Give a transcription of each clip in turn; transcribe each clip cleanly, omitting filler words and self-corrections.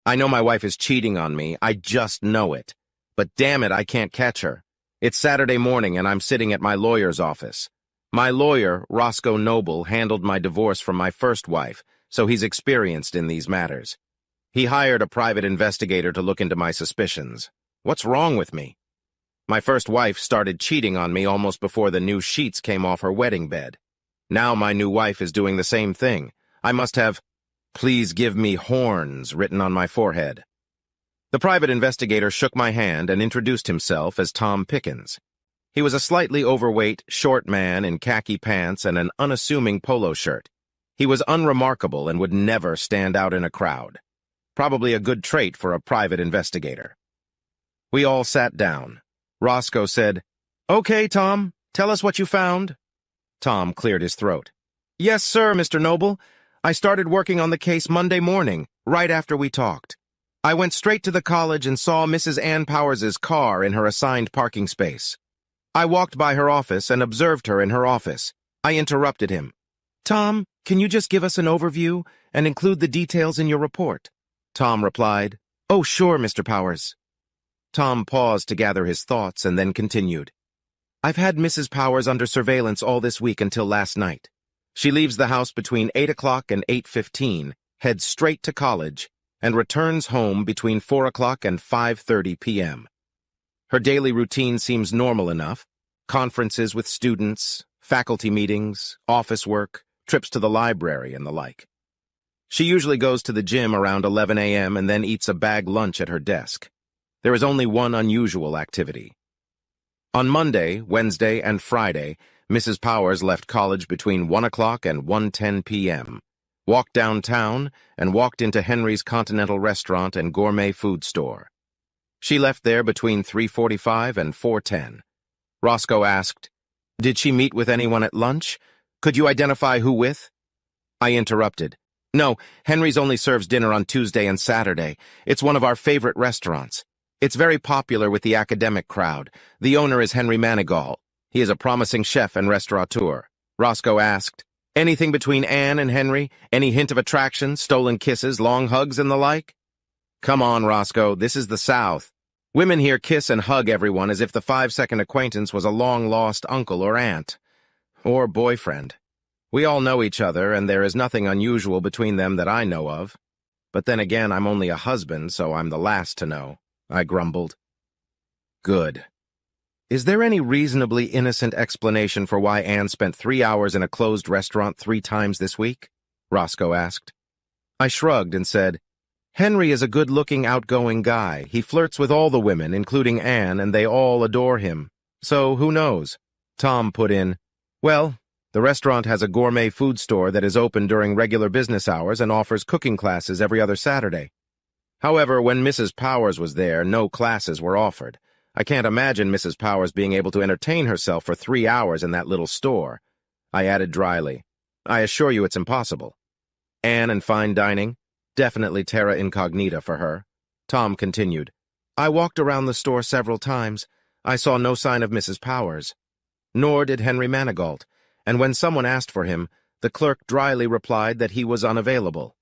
I know my wife is cheating on me, I just know it. But damn it, I can't catch her. It's Saturday morning and I'm sitting at my lawyer's office. My lawyer, Roscoe Noble, handled my divorce from my first wife, so he's experienced in these matters. He hired a private investigator to look into my suspicions. What's wrong with me? My first wife started cheating on me almost before the new sheets came off her wedding bed. Now my new wife is doing the same thing. I must have, "Please give me horns," written on my forehead. The private investigator shook my hand and introduced himself as Tom Pickens. He was a slightly overweight, short man in khaki pants and an unassuming polo shirt. He was unremarkable and would never stand out in a crowd. Probably a good trait for a private investigator. We all sat down. Roscoe said, "Okay, Tom, tell us what you found." Tom cleared his throat. "Yes, sir, Mr. Noble. I started working on the case Monday morning, right after we talked. I went straight to the college and saw Mrs. Ann Powers's car in her assigned parking space. I walked by her office and observed her in her office. I interrupted him. 'Tom, can you just give us an overview and include the details in your report?' Tom replied, 'Oh, sure, Mr. Powers.' Tom paused to gather his thoughts and then continued. 'I've had Mrs. Powers under surveillance all this week until last night. She leaves the house between 8 o'clock and 8:15, heads straight to college, and returns home between 4 o'clock and 5:30 p.m. Her daily routine seems normal enough. Conferences with students, faculty meetings, office work, trips to the library, and the like. She usually goes to the gym around 11 a.m. and then eats a bag lunch at her desk. There is only one unusual activity. On Monday, Wednesday, and Friday, Mrs. Powers left college between 1 o'clock and 1:10 p.m., walked downtown, and walked into Henry's Continental Restaurant and Gourmet Food Store. She left there between 3:45 and 4:10. Roscoe asked, "Did she meet with anyone at lunch? Could you identify who with?" I interrupted. "No, Henry's only serves dinner on Tuesday and Saturday. It's one of our favorite restaurants. It's very popular with the academic crowd. The owner is Henry Manigault. He is a promising chef and restaurateur." Roscoe asked, "Anything between Anne and Henry? Any hint of attraction, stolen kisses, long hugs, and the like?" "Come on, Roscoe, this is the South. Women here kiss and hug everyone as if the 5-second acquaintance was a long-lost uncle or aunt. Or boyfriend. We all know each other, and there is nothing unusual between them that I know of. But then again, I'm only a husband, so I'm the last to know," I grumbled. "Good. Is there any reasonably innocent explanation for why Anne spent 3 hours in a closed restaurant 3 times this week?" Roscoe asked. I shrugged and said, "Henry is a good-looking, outgoing guy. He flirts with all the women, including Anne, and they all adore him. So, who knows?" Tom put in, "Well, the restaurant has a gourmet food store that is open during regular business hours and offers cooking classes every other Saturday. However, when Mrs. Powers was there, no classes were offered. I can't imagine Mrs. Powers being able to entertain herself for 3 hours in that little store." I added dryly, "I assure you it's impossible. Anne and fine dining? Definitely terra incognita for her." Tom continued, "I walked around the store several times. I saw no sign of Mrs. Powers. Nor did Henry Manigault, and when someone asked for him, the clerk dryly replied that he was unavailable.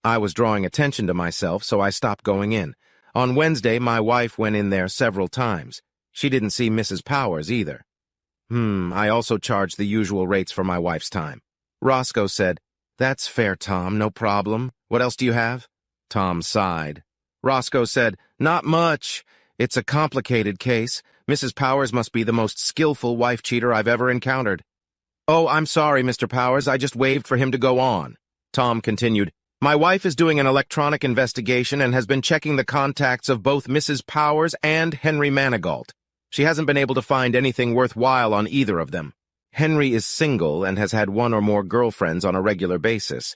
I was drawing attention to myself, so I stopped going in. On Wednesday, my wife went in there several times. She didn't see Mrs. Powers either. I also charged the usual rates for my wife's time." Roscoe said, "That's fair, Tom, no problem. What else do you have?" Tom sighed. Roscoe said, "Not much. It's a complicated case. Mrs. Powers must be the most skillful wife-cheater I've ever encountered." "Oh, I'm sorry, Mr. Powers. I just waved for him to go on." Tom continued, "My wife is doing an electronic investigation and has been checking the contacts of both Mrs. Powers and Henry Manigault. She hasn't been able to find anything worthwhile on either of them. Henry is single and has had 1 or more girlfriends on a regular basis.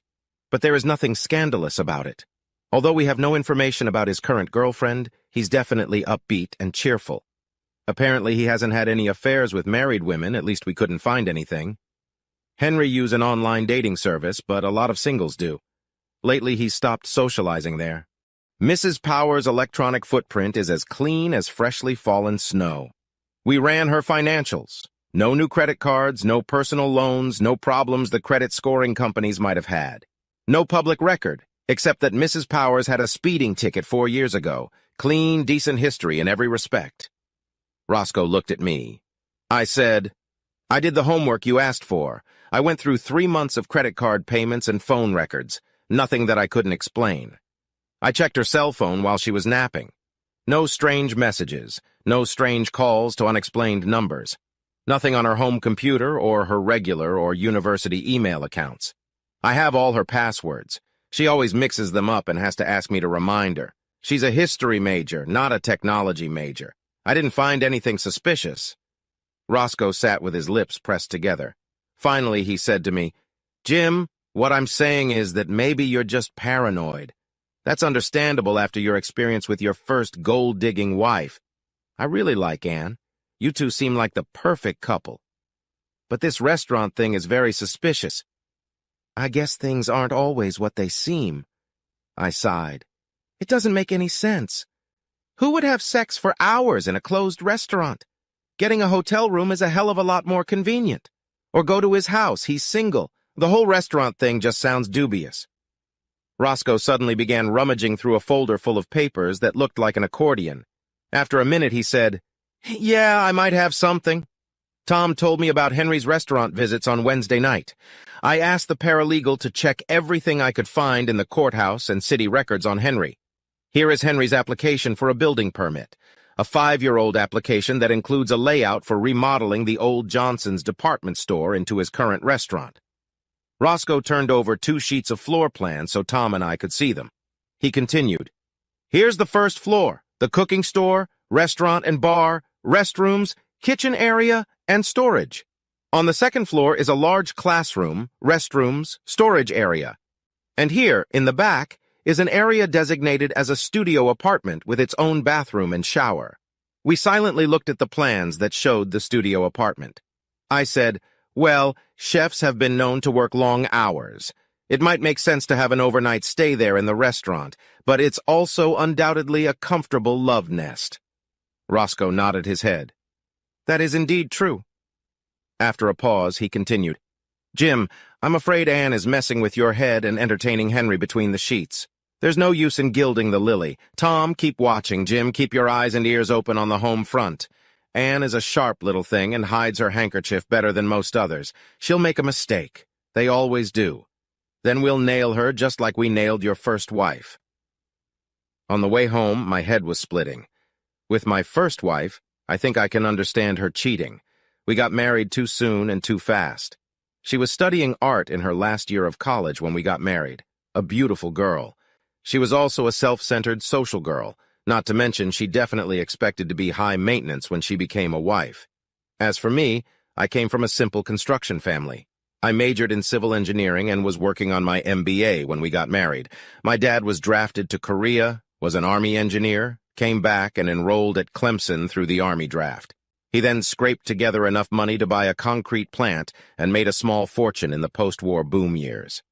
But there is nothing scandalous about it. Although we have no information about his current girlfriend, he's definitely upbeat and cheerful. Apparently he hasn't had any affairs with married women, at least we couldn't find anything. Henry uses an online dating service, but a lot of singles do. Lately he's stopped socializing there. Mrs. Powers' electronic footprint is as clean as freshly fallen snow. We ran her financials. No new credit cards, no personal loans, no problems the credit scoring companies might have had. No public record. Except that Mrs. Powers had a speeding ticket 4 years ago. Clean, decent history in every respect. Roscoe looked at me. I said, I did the homework you asked for. I went through 3 months of credit card payments and phone records. Nothing that I couldn't explain. I checked her cell phone while she was napping. No strange messages. No strange calls to unexplained numbers. Nothing on her home computer or her regular or university email accounts. I have all her passwords. She always mixes them up and has to ask me to remind her. She's a history major, not a technology major. I didn't find anything suspicious. Roscoe sat with his lips pressed together. Finally, he said to me, Jim, what I'm saying is that maybe you're just paranoid. That's understandable after your experience with your first gold-digging wife. I really like Anne. You two seem like the perfect couple. But this restaurant thing is very suspicious. I guess things aren't always what they seem. I sighed. It doesn't make any sense. Who would have sex for hours in a closed restaurant? Getting a hotel room is a hell of a lot more convenient. Or go to his house, he's single. The whole restaurant thing just sounds dubious. Roscoe suddenly began rummaging through a folder full of papers that looked like an accordion. After a minute, he said, Yeah, I might have something. Tom told me about Henry's restaurant visits on Wednesday night. I asked the paralegal to check everything I could find in the courthouse and city records on Henry. Here is Henry's application for a building permit, a 5-year-old application that includes a layout for remodeling the old Johnson's department store into his current restaurant. Roscoe turned over 2 sheets of floor plans so Tom and I could see them. He continued, Here's the first floor, the cooking store, restaurant and bar, restrooms, kitchen area, and storage. On the second floor is a large classroom, restrooms, storage area. And here, in the back, is an area designated as a studio apartment with its own bathroom and shower. We silently looked at the plans that showed the studio apartment. I said, Well, chefs have been known to work long hours. It might make sense to have an overnight stay there in the restaurant, but it's also undoubtedly a comfortable love nest. Roscoe nodded his head. That is indeed true. After a pause, he continued, Jim, I'm afraid Anne is messing with your head and entertaining Henry between the sheets. There's no use in gilding the lily. Tom, keep watching. Jim, keep your eyes and ears open on the home front. Anne is a sharp little thing and hides her handkerchief better than most others. She'll make a mistake. They always do. Then we'll nail her just like we nailed your first wife. On the way home, my head was splitting. With my first wife, I think I can understand her cheating. We got married too soon and too fast. She was studying art in her last year of college when we got married. A beautiful girl. She was also a self-centered social girl, not to mention she definitely expected to be high maintenance when she became a wife. As for me, I came from a simple construction family. I majored in civil engineering and was working on my MBA when we got married. My dad was drafted to Korea, was an Army engineer, came back and enrolled at Clemson through the Army draft. He then scraped together enough money to buy a concrete plant and made a small fortune in the post-war boom years.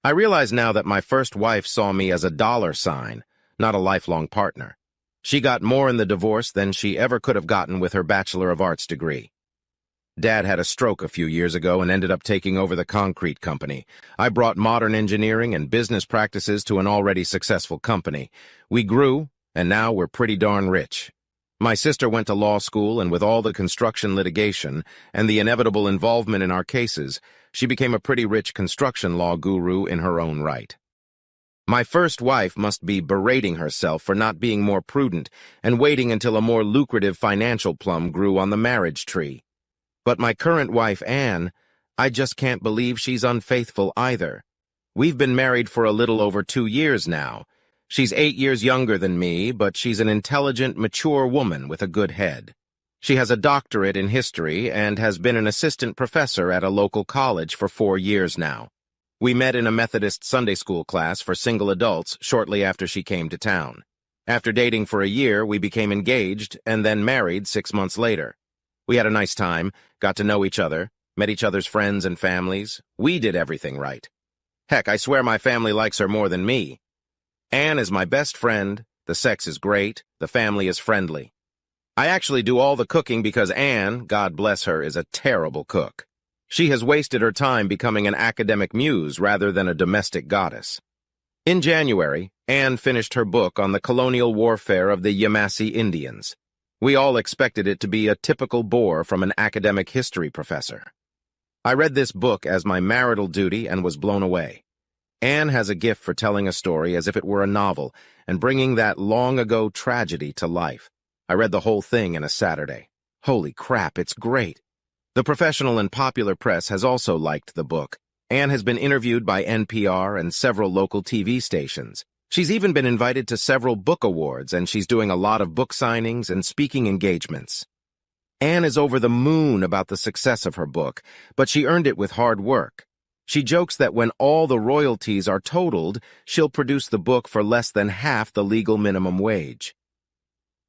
I realize now that my first wife saw me as a dollar sign, not a lifelong partner. She got more in the divorce than she ever could have gotten with her Bachelor of Arts degree. Dad had a stroke a few years ago and ended up taking over the concrete company. I brought modern engineering and business practices to an already successful company. We grew, and now we're pretty darn rich. My sister went to law school, and with all the construction litigation and the inevitable involvement in our cases, she became a pretty rich construction law guru in her own right. My first wife must be berating herself for not being more prudent and waiting until a more lucrative financial plum grew on the marriage tree. But my current wife, Anne, I just can't believe she's unfaithful either. We've been married for a little over 2 years now. She's 8 years younger than me, but she's an intelligent, mature woman with a good head. She has a doctorate in history and has been an assistant professor at a local college for 4 years now. We met in a Methodist Sunday school class for single adults shortly after she came to town. After dating for a year, we became engaged and then married 6 months later. We had a nice time, got to know each other, met each other's friends and families. We did everything right. Heck, I swear my family likes her more than me. Anne is my best friend, the sex is great, the family is friendly. I actually do all the cooking because Anne, God bless her, is a terrible cook. She has wasted her time becoming an academic muse rather than a domestic goddess. In January, Anne finished her book on the colonial warfare of the Yamasee Indians. We all expected it to be a typical bore from an academic history professor. I read this book as my marital duty and was blown away. Anne has a gift for telling a story as if it were a novel and bringing that long-ago tragedy to life. I read the whole thing in a Saturday. Holy crap, it's great. The professional and popular press has also liked the book. Anne has been interviewed by NPR and several local TV stations. She's even been invited to several book awards, and she's doing a lot of book signings and speaking engagements. Anne is over the moon about the success of her book, but she earned it with hard work. She jokes that when all the royalties are totaled, she'll produce the book for less than half the legal minimum wage.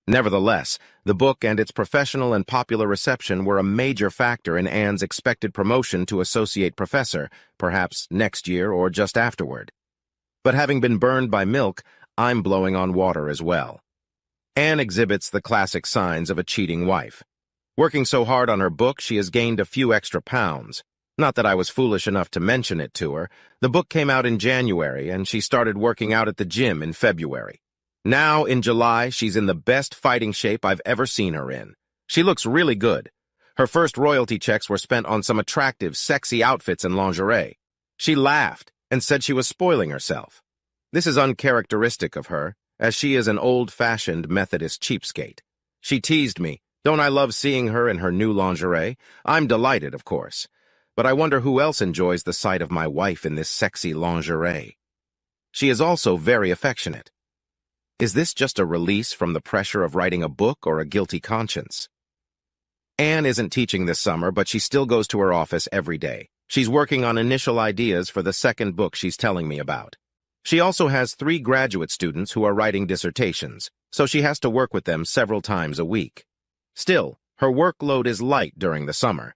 Nevertheless, the book and its professional and popular reception were a major factor in Anne's expected promotion to associate professor, perhaps next year or just afterward. But having been burned by milk, I'm blowing on water as well. Anne exhibits the classic signs of a cheating wife. Working so hard on her book, she has gained a few extra pounds. Not that I was foolish enough to mention it to her. The book came out in January, and she started working out at the gym in February. Now, in July, she's in the best fighting shape I've ever seen her in. She looks really good. Her first royalty checks were spent on some attractive, sexy outfits and lingerie. She laughed and said she was spoiling herself. This is uncharacteristic of her, as she is an old-fashioned Methodist cheapskate. She teased me, "Don't I love seeing her in her new lingerie?" I'm delighted, of course. But I wonder who else enjoys the sight of my wife in this sexy lingerie. She is also very affectionate. Is this just a release from the pressure of writing a book or a guilty conscience? Anne isn't teaching this summer, but she still goes to her office every day. She's working on initial ideas for the second book she's telling me about. She also has 3 graduate students who are writing dissertations, so she has to work with them several times a week. Still, her workload is light during the summer.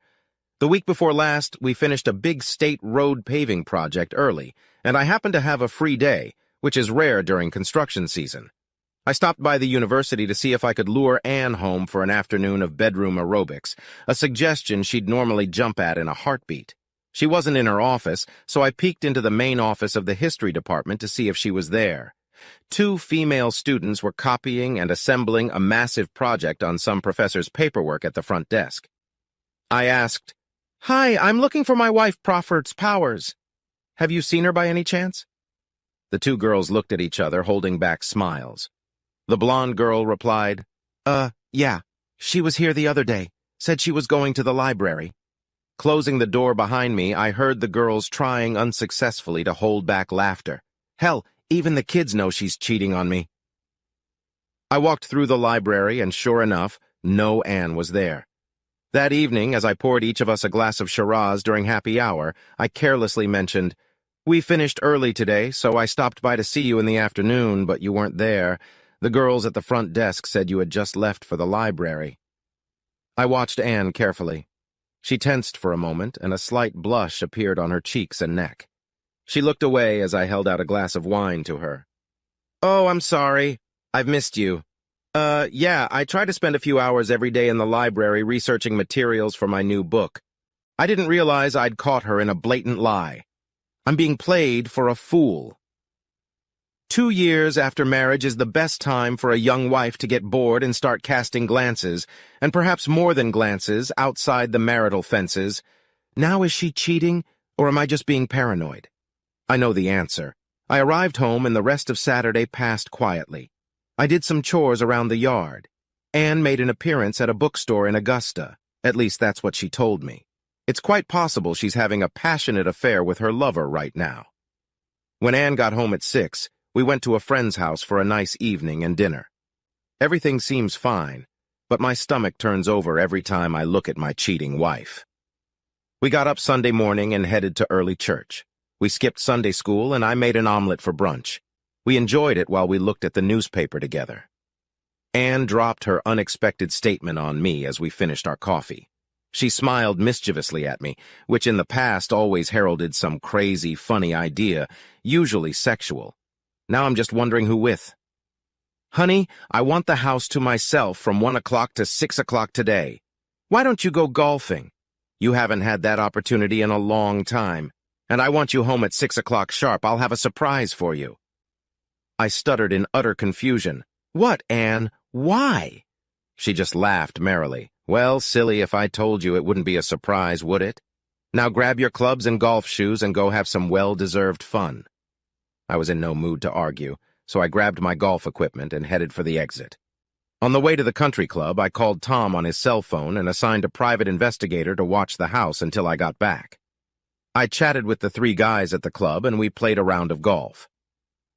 The week before last, we finished a big state road paving project early, and I happened to have a free day, which is rare during construction season. I stopped by the university to see if I could lure Anne home for an afternoon of bedroom aerobics, a suggestion she'd normally jump at in a heartbeat. She wasn't in her office, so I peeked into the main office of the history department to see if she was there. 2 female students were copying and assembling a massive project on some professor's paperwork at the front desk. I asked, "Hi, I'm looking for my wife Proffert's Powers. Have you seen her by any chance?" The 2 girls looked at each other, holding back smiles. The blonde girl replied, Yeah, she was here the other day. Said she was going to the library." Closing the door behind me, I heard the girls trying unsuccessfully to hold back laughter. Hell, even the kids know she's cheating on me. I walked through the library, and sure enough, no Anne was there. That evening, as I poured each of us a glass of Shiraz during happy hour, I carelessly mentioned, "We finished early today, so I stopped by to see you in the afternoon, but you weren't there. The girls at the front desk said you had just left for the library." I watched Anne carefully. She tensed for a moment, and a slight blush appeared on her cheeks and neck. She looked away as I held out a glass of wine to her. "Oh, I'm sorry. I've missed you. Yeah, I try to spend a few hours every day in the library researching materials for my new book. I didn't realize I'd caught her in a blatant lie. I'm being played for a fool." 2 years after marriage is the best time for a young wife to get bored and start casting glances, and perhaps more than glances, outside the marital fences. Now is she cheating, or am I just being paranoid? I know the answer. I arrived home and the rest of Saturday passed quietly. I did some chores around the yard. Anne made an appearance at a bookstore in Augusta. At least that's what she told me. It's quite possible she's having a passionate affair with her lover right now. When Anne got home at 6, we went to a friend's house for a nice evening and dinner. Everything seems fine, but my stomach turns over every time I look at my cheating wife. We got up Sunday morning and headed to early church. We skipped Sunday school, and I made an omelet for brunch. We enjoyed it while we looked at the newspaper together. Anne dropped her unexpected statement on me as we finished our coffee. She smiled mischievously at me, which in the past always heralded some crazy, funny idea, usually sexual. Now I'm just wondering who with. "Honey, I want the house to myself from 1 o'clock to 6 o'clock today. Why don't you go golfing? You haven't had that opportunity in a long time. And I want you home at 6 o'clock sharp. I'll have a surprise for you. I stuttered in utter confusion. What, Anne? Why? She just laughed merrily. Well, silly, if I told you it wouldn't be a surprise, would it? Now grab your clubs and golf shoes and go have some well-deserved fun. I was in no mood to argue, so I grabbed my golf equipment and headed for the exit. On the way to the country club, I called Tom on his cell phone and assigned a private investigator to watch the house until I got back. I chatted with the 3 guys at the club and we played a round of golf.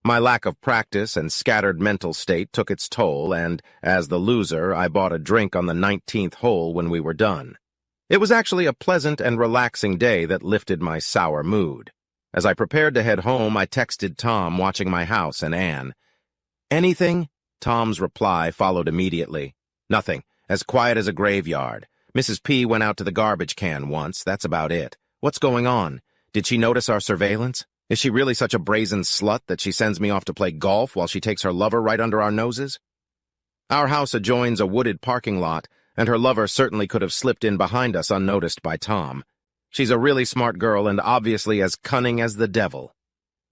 My lack of practice and scattered mental state took its toll, and, as the loser, I bought a drink on the 19th hole when we were done. It was actually a pleasant and relaxing day that lifted my sour mood. As I prepared to head home, I texted Tom, watching my house and Anne. "Anything?" Tom's reply followed immediately. "Nothing. As quiet as a graveyard. Mrs. P went out to the garbage can once. That's about it. What's going on? Did she notice our surveillance? Is she really such a brazen slut that she sends me off to play golf while she takes her lover right under our noses?" Our house adjoins a wooded parking lot, and her lover certainly could have slipped in behind us unnoticed by Tom. She's a really smart girl and obviously as cunning as the devil.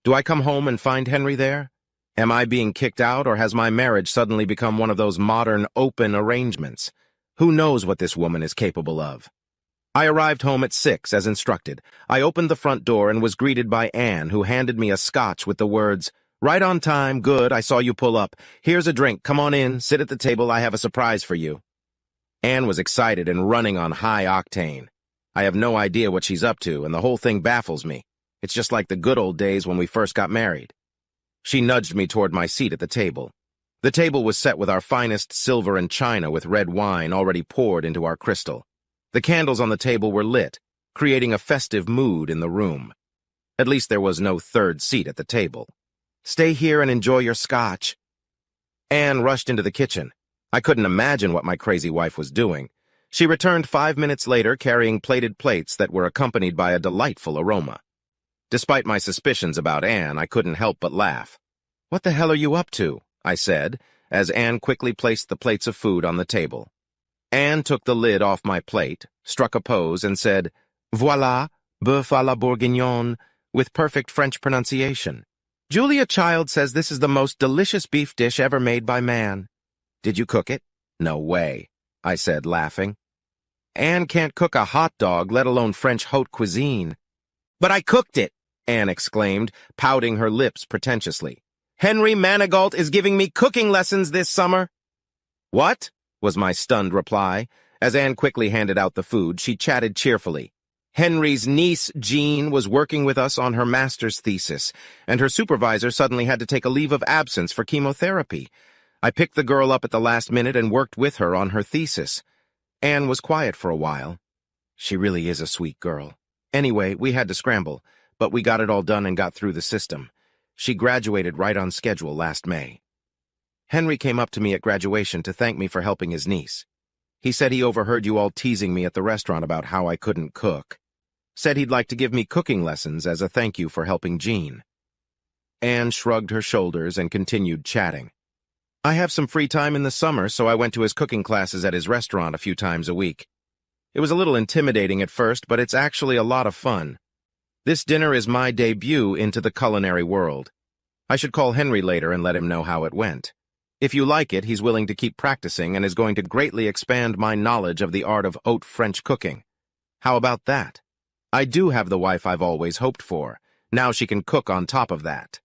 Do I come home and find Henry there? Am I being kicked out, or has my marriage suddenly become one of those modern, open arrangements? Who knows what this woman is capable of? I arrived home at 6, as instructed. I opened the front door and was greeted by Anne, who handed me a scotch with the words, "Right on time, good, I saw you pull up. Here's a drink, come on in, sit at the table, I have a surprise for you." Anne was excited and running on high octane. I have no idea what she's up to, and the whole thing baffles me. It's just like the good old days when we first got married. She nudged me toward my seat at the table. The table was set with our finest silver and china with red wine already poured into our crystal. The candles on the table were lit, creating a festive mood in the room. At least there was no third seat at the table. "Stay here and enjoy your scotch." Anne rushed into the kitchen. I couldn't imagine what my crazy wife was doing. She returned 5 minutes later carrying plated plates that were accompanied by a delightful aroma. Despite my suspicions about Anne, I couldn't help but laugh. "What the hell are you up to?" I said, as Anne quickly placed the plates of food on the table. Anne took the lid off my plate, struck a pose, and said, "Voilà, bœuf à la bourguignonne," with perfect French pronunciation. "Julia Child says this is the most delicious beef dish ever made by man." "Did you cook it?" "No way," I said, laughing. "Anne can't cook a hot dog, let alone French haute cuisine." "But I cooked it," Anne exclaimed, pouting her lips pretentiously. "Henry Manigault is giving me cooking lessons this summer." "What?" was my stunned reply. As Anne quickly handed out the food, she chatted cheerfully. Henry's niece, Jean, was working with us on her master's thesis, and her supervisor suddenly had to take a leave of absence for chemotherapy. I picked the girl up at the last minute and worked with her on her thesis. Anne was quiet for a while. She really is a sweet girl. Anyway, we had to scramble, but we got it all done and got through the system. She graduated right on schedule last May. Henry came up to me at graduation to thank me for helping his niece. He said he overheard you all teasing me at the restaurant about how I couldn't cook. Said he'd like to give me cooking lessons as a thank you for helping Jean. Anne shrugged her shoulders and continued chatting. "I have some free time in the summer, so I went to his cooking classes at his restaurant a few times a week. It was a little intimidating at first, but it's actually a lot of fun. This dinner is my debut into the culinary world. I should call Henry later and let him know how it went. If you like it, he's willing to keep practicing and is going to greatly expand my knowledge of the art of haute French cooking. How about that? I do have the wife I've always hoped for. Now she can cook on top of that."